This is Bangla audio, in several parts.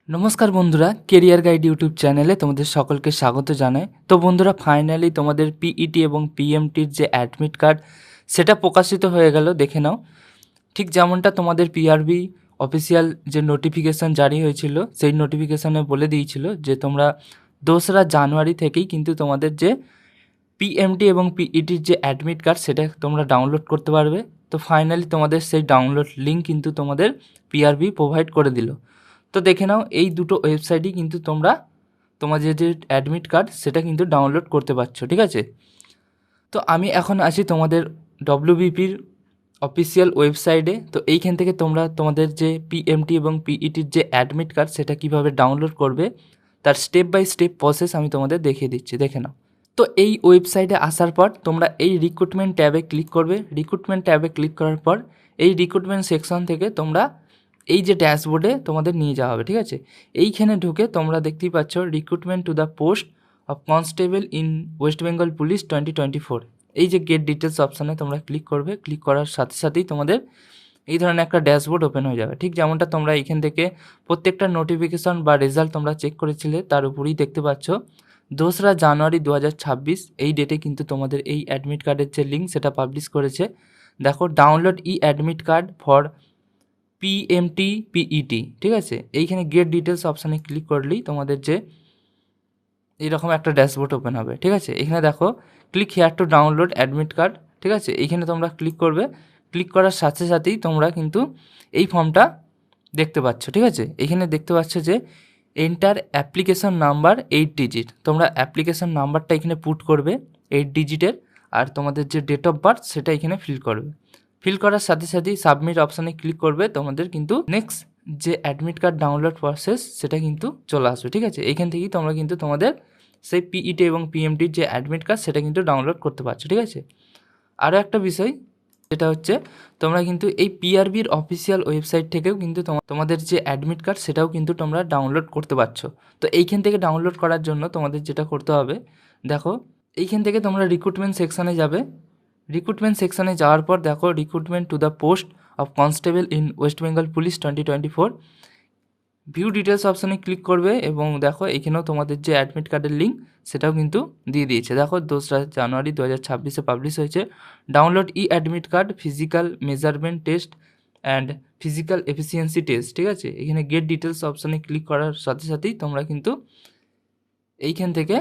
নমস্কার বন্ধুরা, কেরিয়ার গাইড ইউটিউব চ্যানেলে তোমাদের সকলকে স্বাগত জানাই। তো বন্ধুরা, ফাইনালি তোমাদের পিইটি এবং পিএমটির যে অ্যাডমিট কার্ড সেটা প্রকাশিত হয়ে গেল, দেখে নাও। ঠিক যেমনটা তোমাদের পিআরবি অফিসিয়াল যে নোটিফিকেশান জারি হয়েছিল, সেই নোটিফিকেশানে বলে দিয়েছিল যে তোমরা 2রা জানুয়ারি থেকেই কিন্তু তোমাদের যে পিএমটি এবং পিইটির যে অ্যাডমিট কার্ড সেটা তোমরা ডাউনলোড করতে পারবে। তো ফাইনালি তোমাদের সেই ডাউনলোড লিঙ্ক কিন্তু তোমাদের পিআরবি প্রোভাইড করে দিল। তো দেখে নাও, এই দুটো ওয়েবসাইটই কিন্তু তোমরা তোমাদের যে অ্যাডমিট কার্ড সেটা কিন্তু ডাউনলোড করতে পারছো, ঠিক আছে। তো আমি এখন আছি তোমাদের ডব্লিউবিপির অফিসিয়াল ওয়েবসাইটে। তো এইখান থেকে তোমরা তোমাদের যে পিএমটি এবং পিইটির যে অ্যাডমিট কার্ড সেটা কিভাবে ডাউনলোড করবে তার স্টেপ বাই স্টেপ প্রসেস আমি তোমাদের দেখিয়ে দিচ্ছি, দেখে নাও। তো এই ওয়েবসাইটে আসার পর তোমরা এই রিক্রুটমেন্ট ট্যাবে ক্লিক করবে। রিক্রুটমেন্ট ট্যাবে ক্লিক করার পর এই রিক্রুটমেন্ট সেকশন থেকে তোমরা এই যে ড্যাশবোর্ডে তোমাদের নিয়ে যাওয়া হবে, ঠিক আছে। এইখানে ঢুকে তোমরা দেখতেই পাচ্ছ recruitment to the post of constable in West Bengal police 2024, এই যে গেট ডিটেলস অপশানে তোমরা ক্লিক করবে। ক্লিক করার সাথে সাথেই তোমাদের এই ধরনের একটা ড্যাশবোর্ড ওপেন হয়ে যাবে, ঠিক যেমনটা তোমরা এখান থেকে প্রত্যেকটা নোটিফিকেশন বা রেজাল্ট তোমরা চেক করেছিলে তার উপরেই দেখতে পাচ্ছ 2রা জানুয়ারি 2026 এই ডেটে কিন্তু তোমাদের এই অ্যাডমিট কার্ডের যে লিঙ্ক সেটা পাবলিশ করেছে। দেখো, download e admit card for PMT PET, ঠিক আছে। এইখানে গেট ডিটেলস অপশানে ক্লিক করলেই তোমাদের যে এইরকম একটা ড্যাশবোর্ড ওপেন হবে, ঠিক আছে। এখানে দেখো, click here to download admit card, ঠিক আছে। এইখানে তোমরা ক্লিক করবে। ক্লিক করার সাথে সাথেই তোমরা কিন্তু এই ফর্মটা দেখতে পাচ্ছ, ঠিক আছে। এখানে দেখতে পাচ্ছ যে এন্টার অ্যাপ্লিকেশন নাম্বার 8 ডিজিট, তোমরা অ্যাপ্লিকেশন নাম্বারটা এখানে পুট করবে 8 ডিজিটের, আর তোমাদের যে ডেট অফ বার্থ সেটা এখানে ফিল করবে। ফিল করার সাথে সাথেই সাবমিট অপশানে ক্লিক করবে। তোমাদের কিন্তু নেক্সট যে অ্যাডমিট কার্ড ডাউনলোড প্রসেস সেটা কিন্তু চলে আসবে, ঠিক আছে। এইখান থেকেই তোমরা কিন্তু তোমাদের সেই পিইটি এবং পিএমটির যে অ্যাডমিট কার্ড সেটা কিন্তু ডাউনলোড করতে পারছো, ঠিক আছে। আরও একটা বিষয় যেটা হচ্ছে, তোমরা কিন্তু এই পিআরবির অফিসিয়াল ওয়েবসাইট থেকেও কিন্তু তোমাদের যে অ্যাডমিট কার্ড সেটাও কিন্তু তোমরা ডাউনলোড করতে পারছো। তো এইখান থেকে ডাউনলোড করার জন্য তোমাদের যেটা করতে হবে, দেখো, এইখান থেকে তোমরা রিক্রুটমেন্ট সেকশানে যাবে। রিক্রুটমেন্ট সেকশানে যাওয়ার পর দেখো recruitment to the post of constable in West Bengal police 2024, view details অপশানে ক্লিক করবে এবং দেখো এখানেও তোমাদের যে অ্যাডমিট কার্ডের লিঙ্ক সেটাও কিন্তু দিয়ে দিয়েছে। দেখো 2রা জানুয়ারি 2026 পাবলিশ হয়েছে। Download e admit card physical measurement test and physical efficiency test, ঠিক আছে। এখানে গেট ডিটেলস অপশানে ক্লিক করার সাথে সাথেই তোমরা কিন্তু এইখান থেকে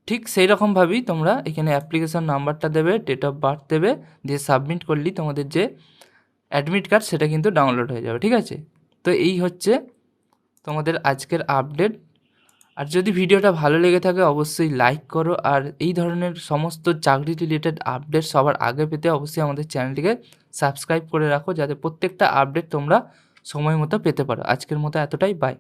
ঠিক সেই রকমভাবেই তোমরা এখানে অ্যাপ্লিকেশন নাম্বারটা দেবে, ডেট অফ বার্থ দেবে, দিয়ে সাবমিট করলেই তোমাদের যে অ্যাডমিট কার্ড সেটা কিন্তু ডাউনলোড হয়ে যাবে, ঠিক আছে। তো এই হচ্ছে তোমাদের আজকের আপডেট। আর যদি ভিডিওটা ভালো লেগে থাকে অবশ্যই লাইক করো, আর এই ধরনের সমস্ত চাকরি রিলেটেড আপডেট সবার আগে পেতে অবশ্যই আমাদের চ্যানেলটিকে সাবস্ক্রাইব করে রাখো, যাতে প্রত্যেকটা আপডেট তোমরা সময় মতো পেতে পারো। আজকের মতো এতটাই, বাই।